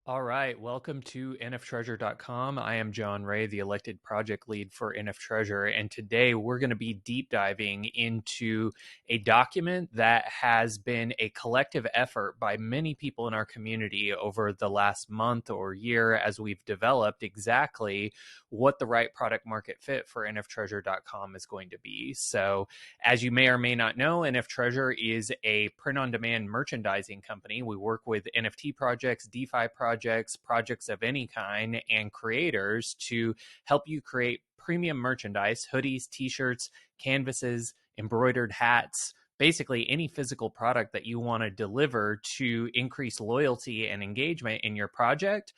All right, welcome to NFTREASURE.com. I am John Ray, the elected project lead for NFTREASURE, and today we're going to be deep diving into a document that has been a collective effort by many people in our community over the last month or year as we've developed exactly what the right product market fit for NFTREASURE.com is going to be. So, as you may or may not know, NFTREASURE is a print-on-demand merchandising company. We work with NFT projects, DeFi projects of any kind, and creators to help you create premium merchandise, hoodies, t-shirts, canvases, embroidered hats, basically any physical product that you want to deliver to increase loyalty and engagement in your project,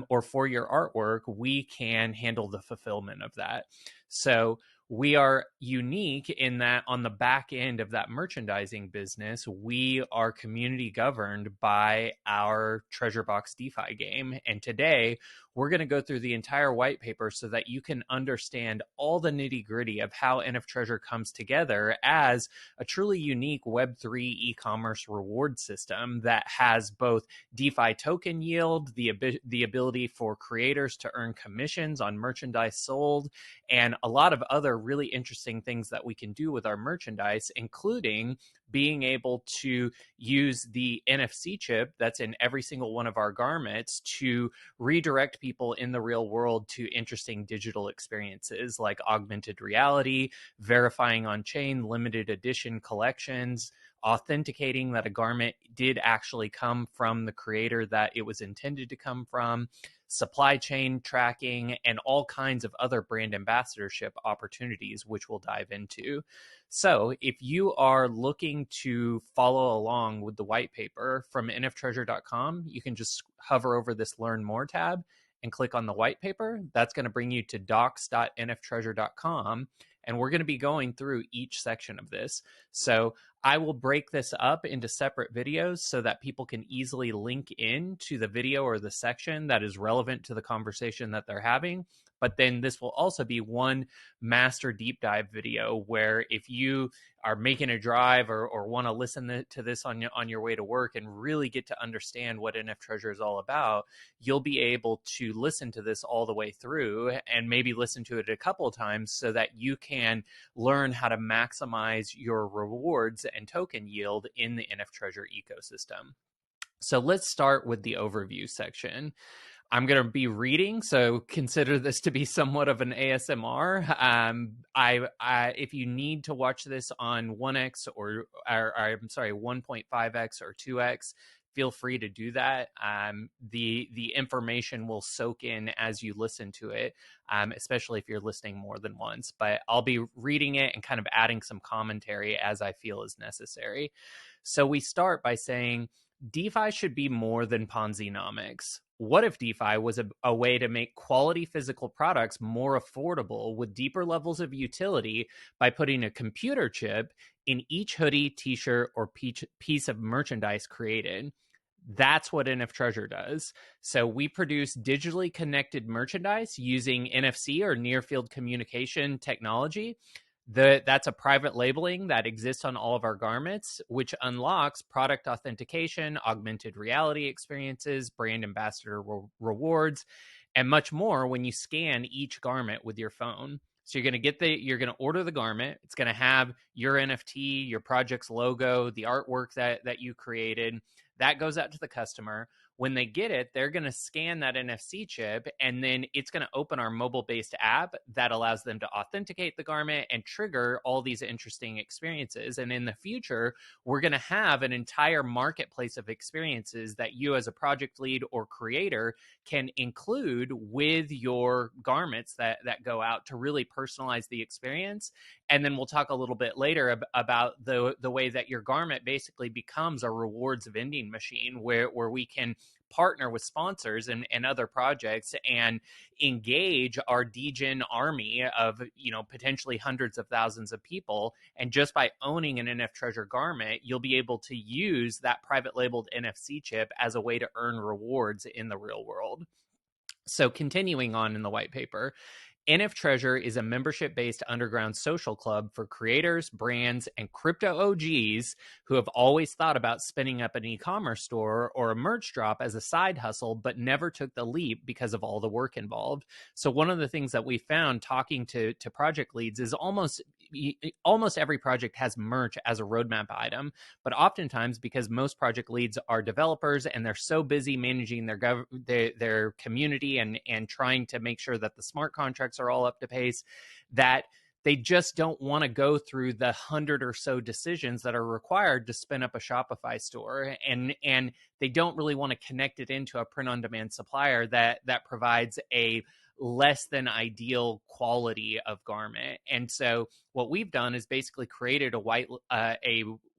or for your artwork. We can handle the fulfillment of that. So we are unique in that on the back end of that merchandising business, we are community governed by our Treasure Box DeFi game. And today we're going to go through the entire white paper so that you can understand all the nitty gritty of how NFTREASURE comes together as a truly unique Web3 e-commerce reward system that has both DeFi token yield, the ability for creators to earn commissions on merchandise sold, and a lot of other really interesting things that we can do with our merchandise, including being able to use the NFC chip that's in every single one of our garments to redirect people in the real world to interesting digital experiences like augmented reality, verifying on chain, limited edition collections, authenticating that a garment did actually come from the creator that it was intended to come from, supply chain tracking, and all kinds of other brand ambassadorship opportunities, which we'll dive into. So if you are looking to follow along with the white paper from NFTREASURE.com, you can just hover over this Learn More tab and click on the white paper. That's going to bring you to docs.nftreasure.com. And we're going to be going through each section of this. So I will break this up into separate videos so that people can easily link in to the video or the section that is relevant to the conversation that they're having. But then this will also be one master deep dive video where if you are making a drive or want to listen to this on your way to work and really get to understand what NFTREASURE is all about, you'll be able to listen to this all the way through and maybe listen to it a couple of times so that you can learn how to maximize your rewards and token yield in the NFTREASURE ecosystem. So let's start with the overview section. I'm going to be reading, so consider this to be somewhat of an ASMR. If you need to watch this on 1x or I'm sorry, 1.5x or 2x, feel free to do that. The information will soak in as you listen to it, especially if you're listening more than once. But I'll be reading it and kind of adding some commentary as I feel is necessary. So we start by saying, DeFi should be more than ponzinomics. What if DeFi was a way to make quality physical products more affordable with deeper levels of utility by putting a computer chip in each hoodie, t-shirt, or piece of merchandise created? That's what NFTREASURE does. So we produce digitally connected merchandise using NFC or near field communication technology. That's a private labeling that exists on all of our garments, which unlocks product authentication, augmented reality experiences, brand ambassador rewards, and much more when you scan each garment with your phone. So you're going to order the garment. It's going to have your NFT, your project's logo, the artwork that you created. That goes out to the customer. When they get it, they're going to scan that NFC chip, and then it's going to open our mobile-based app that allows them to authenticate the garment and trigger all these interesting experiences. And in the future, we're going to have an entire marketplace of experiences that you as a project lead or creator can include with your garments that go out to really personalize the experience. And then we'll talk a little bit later about the way that your garment basically becomes a rewards vending machine where we can partner with sponsors and other projects and engage our degen army of potentially hundreds of thousands of people. And just by owning an NFTREASURE garment, you'll be able to use that private labeled NFC chip as a way to earn rewards in the real world. So continuing on in the white paper, NF Treasure is a membership-based underground social club for creators, brands, and crypto OGs who have always thought about spinning up an e-commerce store or a merch drop as a side hustle, but never took the leap because of all the work involved. So one of the things that we found talking to project leads is almost every project has merch as a roadmap item, but oftentimes, because most project leads are developers and they're so busy managing their community and trying to make sure that the smart contracts are all up to pace, that they just don't want to go through the 100 or so decisions that are required to spin up a Shopify store, and they don't really want to connect it into a print-on-demand supplier that provides a less than ideal quality of garment. And so what we've done is basically created a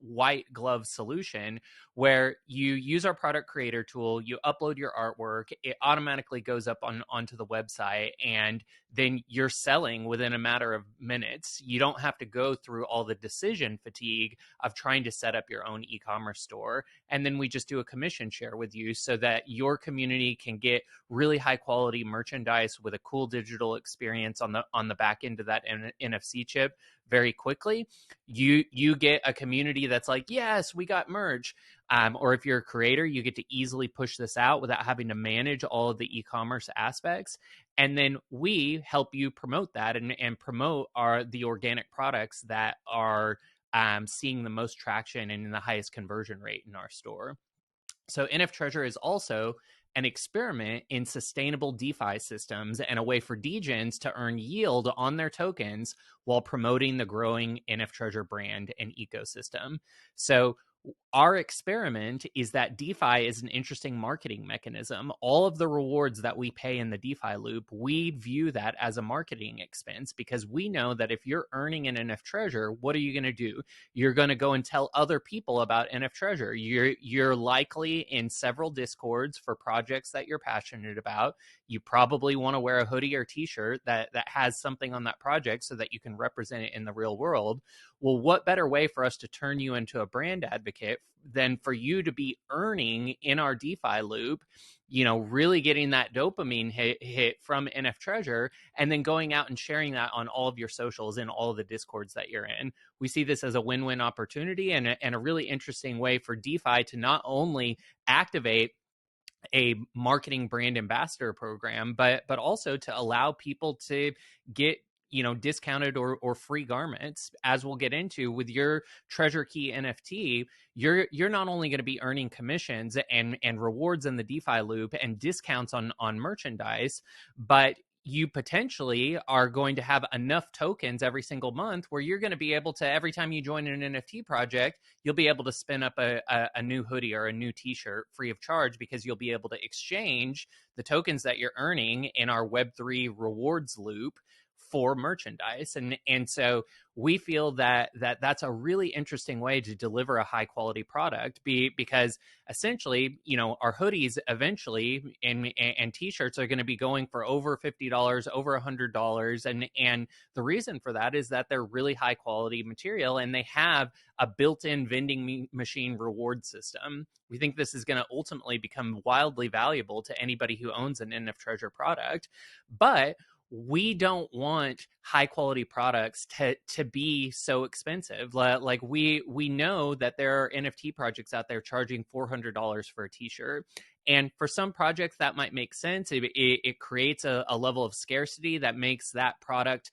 white glove solution where you use our product creator tool, you upload your artwork, it automatically goes up onto the website, and then you're selling within a matter of minutes. You don't have to go through all the decision fatigue of trying to set up your own e-commerce store. And then we just do a commission share with you so that your community can get really high quality merchandise with a cool digital experience on the back end of that NFC chip very quickly. You get a community that's like, yes, we got merch. Or if you're a creator, you get to easily push this out without having to manage all of the e-commerce aspects. And then we help you promote that and promote the organic products that are seeing the most traction and in the highest conversion rate in our store. So NF Treasure is also an experiment in sustainable DeFi systems and a way for degens to earn yield on their tokens while promoting the growing NF Treasure brand and ecosystem. So our experiment is that DeFi is an interesting marketing mechanism. All of the rewards that we pay in the DeFi loop, we view that as a marketing expense, because we know that if you're earning an NF Treasure, what are you going to do? You're going to go and tell other people about NF Treasure. You're likely in several discords for projects that you're passionate about. You probably want to wear a hoodie or t-shirt that has something on that project so that you can represent it in the real world. Well, what better way for us to turn you into a brand advocate than for you to be earning in our DeFi loop, really getting that dopamine hit from NF Treasure, and then going out and sharing that on all of your socials and all of the discords that you're in. We see this as a win-win opportunity and a really interesting way for DeFi to not only activate a marketing brand ambassador program, but also to allow people to get discounted or free garments. As we'll get into with your Treasure Key NFT, you're not only going to be earning commissions and rewards in the DeFi loop and discounts on merchandise, but you potentially are going to have enough tokens every single month where you're going to be able to, every time you join an NFT project, you'll be able to spin up a new hoodie or a new t-shirt free of charge, because you'll be able to exchange the tokens that you're earning in our Web3 rewards loop for merchandise. And so we feel that that's a really interesting way to deliver a high quality product, because essentially, our hoodies eventually and t-shirts are going to be going for over $50, over $100. And the reason for that is that they're really high quality material and they have a built-in vending machine reward system. We think this is going to ultimately become wildly valuable to anybody who owns an NF Treasure product. But we don't want high quality products to be so expensive. Like we know that there are NFT projects out there charging $400 for a t-shirt. And for some projects that might make sense. It creates a level of scarcity that makes that product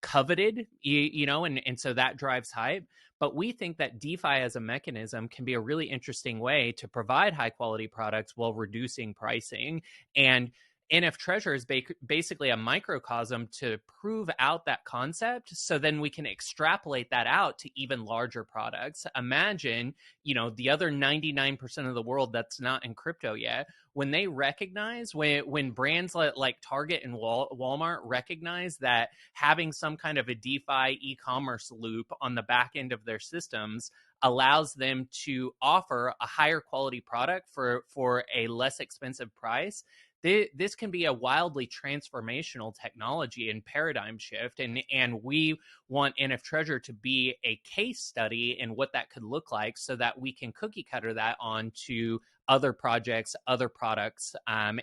coveted, and so that drives hype. But we think that DeFi as a mechanism can be a really interesting way to provide high quality products while reducing pricing. And NF Treasure is basically a microcosm to prove out that concept, so then we can extrapolate that out to even larger products. Imagine, the other 99% of the world that's not in crypto yet, when they recognize, when brands like Target and Walmart recognize that having some kind of a DeFi e-commerce loop on the back end of their systems allows them to offer a higher quality product for a less expensive price, this can be a wildly transformational technology and paradigm shift. And we want NF Treasure to be a case study in what that could look like, so that we can cookie cutter that onto other projects, other products, and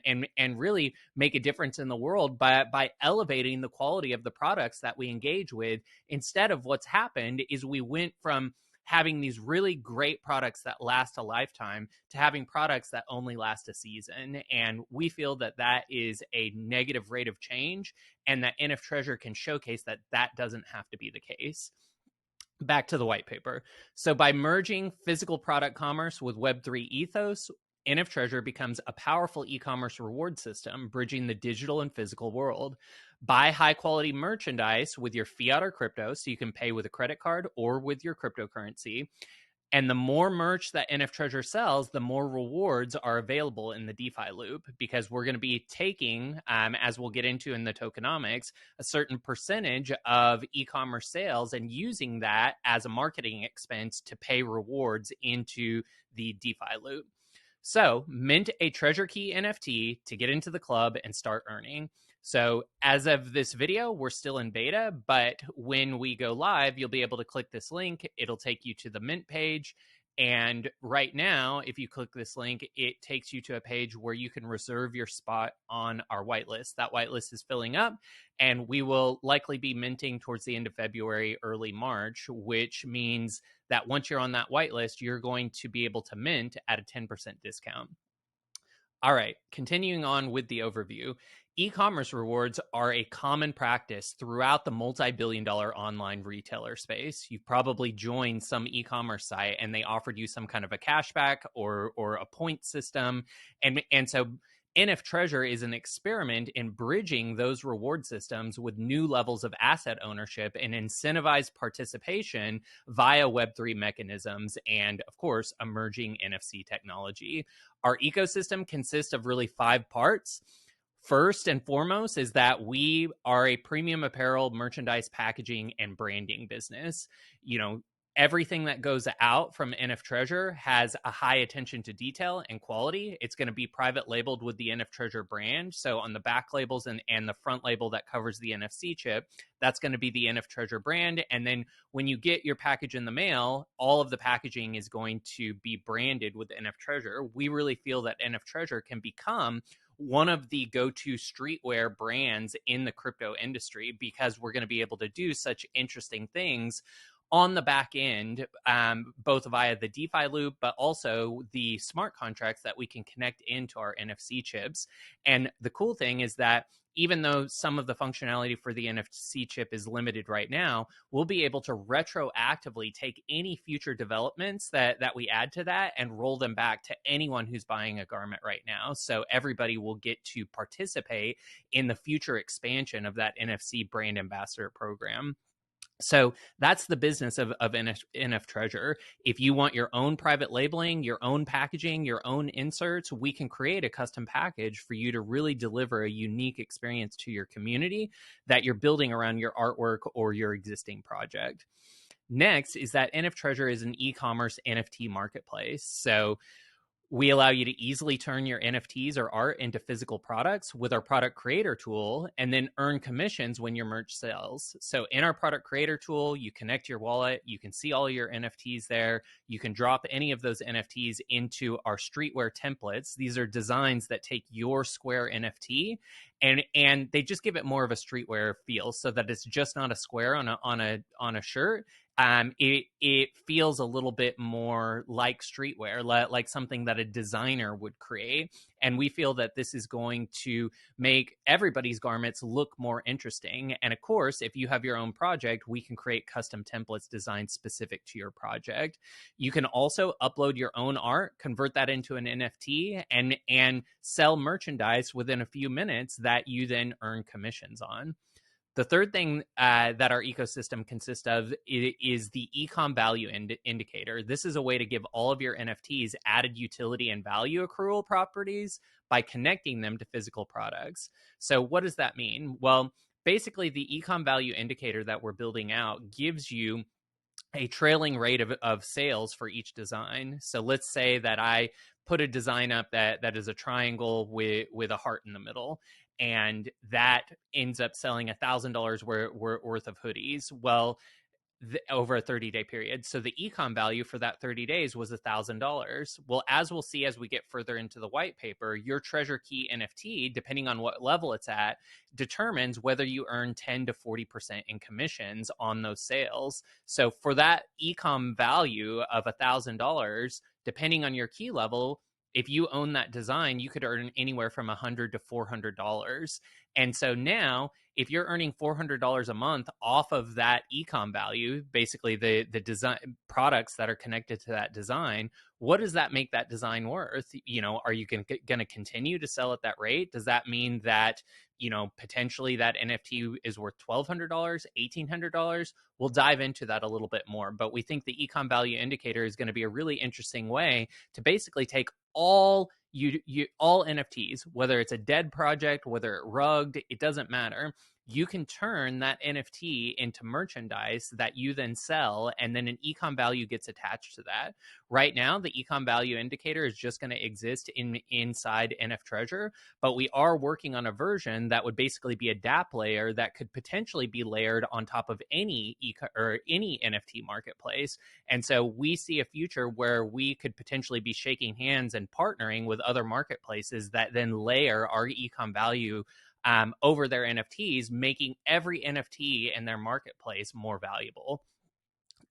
really make a difference in the world by elevating the quality of the products that we engage with. Instead of what's happened is we went from having these really great products that last a lifetime to having products that only last a season. And we feel that that is a negative rate of change, and that NFTREASURE can showcase that that doesn't have to be the case. Back to the white paper. So by merging physical product commerce with Web3 ethos, NFTREASURE becomes a powerful e-commerce reward system, bridging the digital and physical world. Buy high quality merchandise with your fiat or crypto, so you can pay with a credit card or with your cryptocurrency. And the more merch that NFTREASURE sells, the more rewards are available in the DeFi loop, because we're going to be taking, as we'll get into in the tokenomics, a certain percentage of e-commerce sales and using that as a marketing expense to pay rewards into the DeFi loop. So mint a Treasure Key NFT to get into the club and start earning. So as of this video, we're still in beta, but when we go live, you'll be able to click this link. It'll take you to the mint page. And right now, if you click this link, it takes you to a page where you can reserve your spot on our whitelist. That whitelist is filling up, and we will likely be minting towards the end of February, early March, which means that once you're on that whitelist, you're going to be able to mint at a 10% discount. All right, continuing on with the overview. E-commerce rewards are a common practice throughout the multi-billion-dollar online retailer space. You've probably joined some e-commerce site and they offered you some kind of a cashback or a point system. And so NFTREASURE is an experiment in bridging those reward systems with new levels of asset ownership and incentivized participation via Web3 mechanisms and, of course, emerging NFC technology. Our ecosystem consists of really 5 parts. First and foremost is that we are a premium apparel, merchandise, packaging, and branding business. Everything that goes out from NFTREASURE has a high attention to detail and quality. It's going to be private labeled with the NFTREASURE brand. So on the back labels and the front label that covers the NFC chip, that's going to be the NFTREASURE brand. And then when you get your package in the mail, all of the packaging is going to be branded with NFTREASURE. We really feel that NFTREASURE can become one of the go-to streetwear brands in the crypto industry, because we're going to be able to do such interesting things on the back end, both via the DeFi loop, but also the smart contracts that we can connect into our NFC chips. And the cool thing is that even though some of the functionality for the NFC chip is limited right now, we'll be able to retroactively take any future developments that we add to that and roll them back to anyone who's buying a garment right now. So everybody will get to participate in the future expansion of that NFC brand ambassador program. So that's the business of NFTREASURE. If you want your own private labeling, your own packaging, your own inserts, we can create a custom package for you to really deliver a unique experience to your community that you're building around your artwork or your existing project. Next is that NFTREASURE is an e-commerce NFT marketplace. So we allow you to easily turn your NFTs or art into physical products with our product creator tool, and then earn commissions when your merch sells. So in our product creator tool, you connect your wallet, you can see all your NFTs there. You can drop any of those NFTs into our streetwear templates. These are designs that take your Square NFT and they just give it more of a streetwear feel, so that it's just not a square on a shirt. It feels a little bit more like streetwear, like something that a designer would create. And we feel that this is going to make everybody's garments look more interesting. And of course, if you have your own project, we can create custom templates designed specific to your project. You can also upload your own art, convert that into an NFT, and sell merchandise within a few minutes that you then earn commissions on. The third thing that our ecosystem consists of is the ecom value indicator. This is a way to give all of your NFTs added utility and value accrual properties by connecting them to physical products. So what does that mean? Well, basically, the ecom value indicator that we're building out gives you a trailing rate of sales for each design. So let's say that I put a design up that is a triangle with a heart in the middle, and that ends up selling $1,000 worth of hoodies. Well, over a 30-day period. So the econ value for that 30 days was $1,000. Well, as we'll see as we get further into the white paper, your Treasure Key NFT, depending on what level it's at, determines whether you earn 10 to 40% in commissions on those sales. So for that econ value of $1,000, depending on your key level, if you own that design, you could earn anywhere from $100 to $400. And so now, if you're earning $400 a month off of that econ value, basically the design products that are connected to that design, what does that make that design worth? You know, are you going to continue to sell at that rate? Does that mean that, you know, potentially that NFT is worth $1,200, $1,800? We'll dive into that a little bit more, but we think the econ value indicator is going to be a really interesting way to basically take all NFTs, whether it's a dead project, whether it rugged, it doesn't matter. You can turn that NFT into merchandise that you then sell, and then an econ value gets attached to that. Right now, the econ value indicator is just going to exist inside NFTREASURE, but we are working on a version that would basically be a DApp layer that could potentially be layered on top of any NFT marketplace. And so we see a future where we could potentially be shaking hands and partnering with other marketplaces that then layer our econ value over their NFTs, making every NFT in their marketplace more valuable.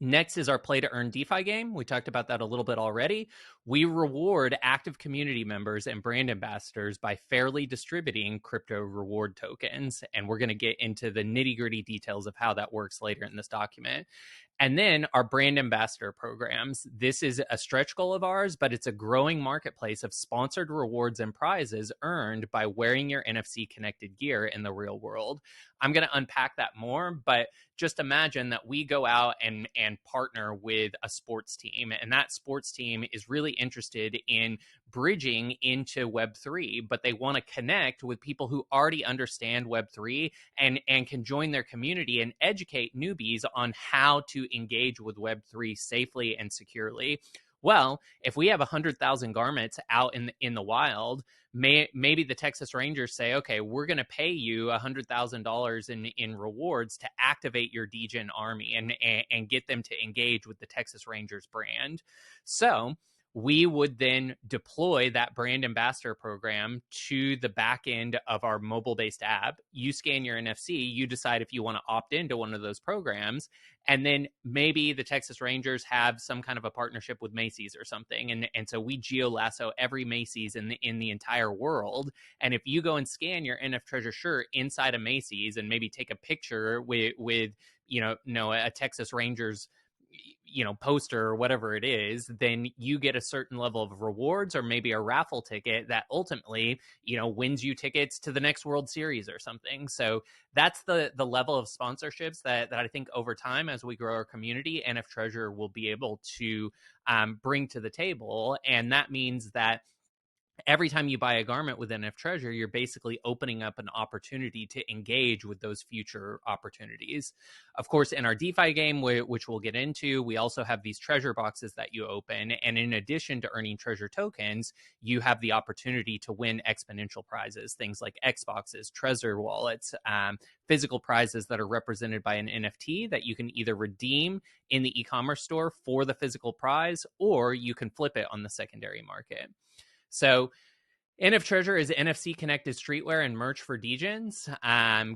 Next is our play to earn DeFi game. We talked about that a little bit already. We reward active community members and brand ambassadors by fairly distributing crypto reward tokens. And we're going to get into the nitty-gritty details of how that works later in this document. And then our brand ambassador programs. This is a stretch goal of ours, but it's a growing marketplace of sponsored rewards and prizes earned by wearing your NFC connected gear in the real world. I'm going to unpack that more, but just imagine that we go out and partner with a sports team, and that sports team is really interested in bridging into Web3, but they want to connect with people who already understand Web3 and can join their community and educate newbies on how to engage with Web3 safely and securely. Well, if we have 100,000 garments out in the wild, maybe the Texas Rangers say, okay, we're going to pay you $100,000 in rewards to activate your degen army and get them to engage with the Texas Rangers brand. So we would then deploy that brand ambassador program to the back end of our mobile-based app. You scan your NFC, you decide if you want to opt into one of those programs, and then maybe the Texas Rangers have some kind of a partnership with Macy's or something, and so we geo-lasso every Macy's in the entire world. And if you go and scan your NFTREASURE shirt inside a Macy's and maybe take a picture with a Texas Rangers poster or whatever it is, then you get a certain level of rewards or maybe a raffle ticket that ultimately, wins you tickets to the next World Series or something. So that's the level of sponsorships that I think over time, as we grow our community, NFTREASURE will be able to bring to the table. And that means that every time you buy a garment with NFTREASURE, you're basically opening up an opportunity to engage with those future opportunities. Of course, in our DeFi game, which we'll get into, we also have these treasure boxes that you open. And in addition to earning treasure tokens, you have the opportunity to win exponential prizes, things like Xboxes, Trezor wallets, physical prizes that are represented by an NFT that you can either redeem in the e-commerce store for the physical prize, or you can flip it on the secondary market. So NFTREASURE is NFC connected streetwear and merch for degens,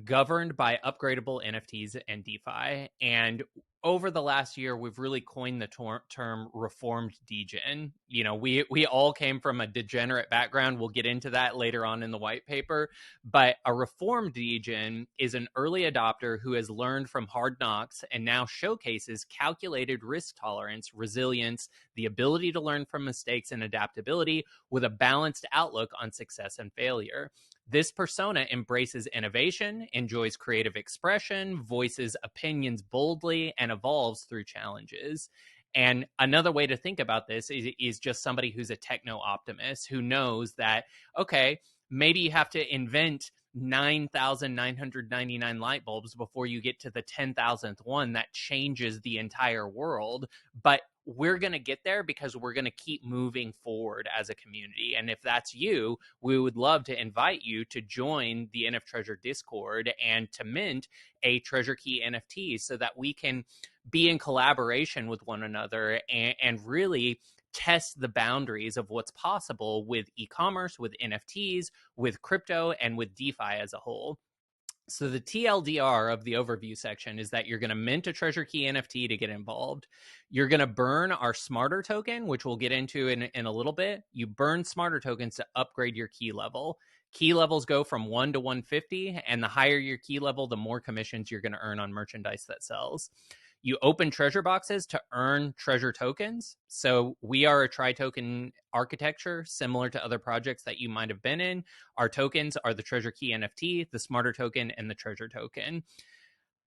governed by upgradable NFTs and DeFi. And over the last year, we've really coined the term reformed degen. We all came from a degenerate background. We'll get into that later on in the white paper. But a reformed degen is an early adopter who has learned from hard knocks and now showcases calculated risk tolerance, resilience, the ability to learn from mistakes, and adaptability with a balanced outlook on success and failure. This persona embraces innovation, enjoys creative expression, voices opinions boldly, and evolves through challenges. And another way to think about this is just somebody who's a techno-optimist who knows that, okay, maybe you have to invent 9,999 light bulbs before you get to the 10,000th one that changes the entire world. But we're going to get there because we're going to keep moving forward as a community. And if that's you, we would love to invite you to join the NF Treasure Discord and to mint a Treasure Key NFT so that we can be in collaboration with one another and really test the boundaries of what's possible with e-commerce, with NFTs, with crypto, and with DeFi as a whole. So the TLDR of the overview section is that you're going to mint a Treasure Key NFT to get involved. You're going to burn our Smarter token, which we'll get into in a little bit. You burn Smarter tokens to upgrade your key level. Key levels go from 1 to 150, and the higher your key level, the more commissions you're going to earn on merchandise that sells. You open treasure boxes to earn treasure tokens. So we are a tri-token architecture similar to other projects that you might have been in. Our tokens are the Treasure Key NFT, the Smarter token, and the Treasure token.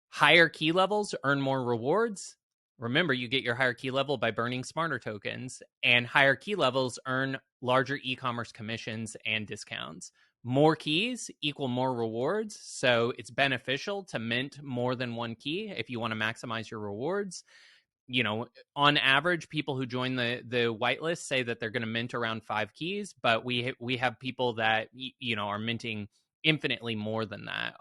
Higher key levels earn more rewards. Remember, you get your higher key level by burning Smarter tokens, and higher key levels earn larger e-commerce commissions and discounts. More keys equal more rewards, so it's beneficial to mint more than one key if you want to maximize your rewards. You know, on average, people who join the whitelist say that they're going to mint around 5 keys, but we have people that, you know, are minting infinitely more than that,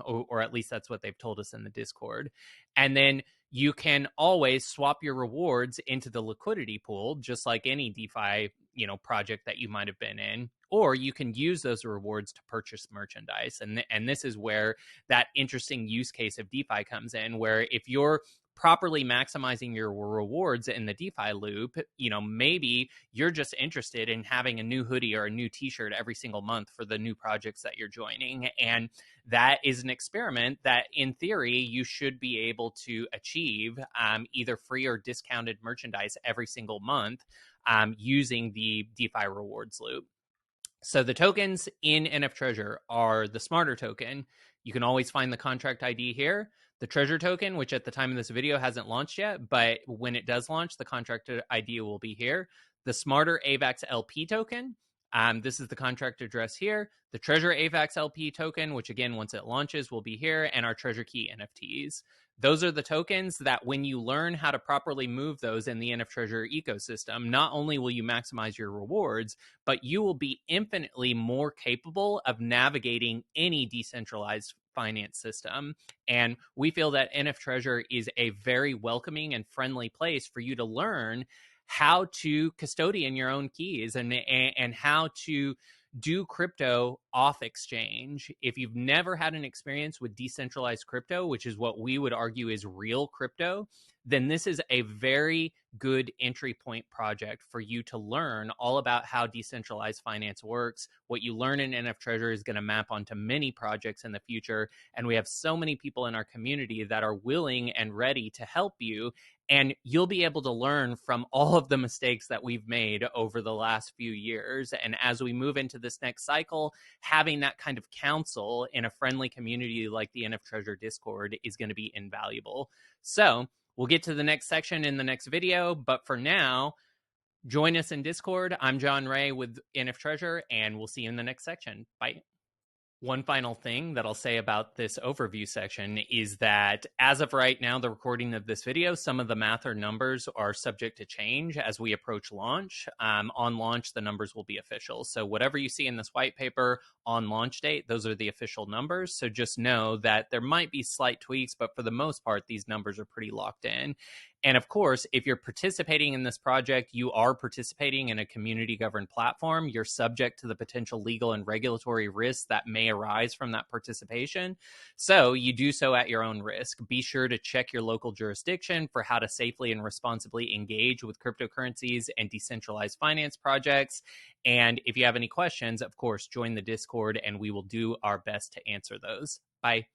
or at least that's what they've told us in the Discord. And then you can always swap your rewards into the liquidity pool, just like any DeFi, you know, project that you might have been in, or you can use those rewards to purchase merchandise. And this is where that interesting use case of DeFi comes in, where if you're properly maximizing your rewards in the DeFi loop, you know, maybe you're just interested in having a new hoodie or a new t-shirt every single month for the new projects that you're joining. And that is an experiment that in theory you should be able to achieve either free or discounted merchandise every single month using the DeFi rewards loop. So the tokens in NF Treasure are the Smarter token. You can always find the contract ID here. The Treasure token, which at the time of this video hasn't launched yet, but when it does launch, the contract ID will be here. The Smarter AVAX LP token. This is the contract address here. The Treasure AVAX LP token, which again, once it launches, will be here, and our Treasure Key NFTs. Those are the tokens that when you learn how to properly move those in the NF Treasure ecosystem, not only will you maximize your rewards, but you will be infinitely more capable of navigating any decentralized finance system. And we feel that NF Treasure is a very welcoming and friendly place for you to learn how to custodian your own keys and how to do crypto off exchange. If you've never had an experience with decentralized crypto, which is what we would argue is real crypto, then this is a very good entry point project for you to learn all about how decentralized finance works. What you learn in NF Treasure is going to map onto many projects in the future. And we have so many people in our community that are willing and ready to help you. And you'll be able to learn from all of the mistakes that we've made over the last few years. And as we move into this next cycle, having that kind of counsel in a friendly community like the NF Treasure Discord is going to be invaluable. So we'll get to the next section in the next video. But for now, join us in Discord. I'm John Ray with NF Treasure, and we'll see you in the next section. Bye. One final thing that I'll say about this overview section is that as of right now, the recording of this video, some of the math or numbers are subject to change as we approach launch. On launch, the numbers will be official. So whatever you see in this white paper on launch date, those are the official numbers. So just know that there might be slight tweaks, but for the most part, these numbers are pretty locked in. And of course, if you're participating in this project, you are participating in a community governed platform. You're subject to the potential legal and regulatory risks that may arise from that participation. So you do so at your own risk. Be sure to check your local jurisdiction for how to safely and responsibly engage with cryptocurrencies and decentralized finance projects. And if you have any questions, of course, join the Discord and we will do our best to answer those. Bye.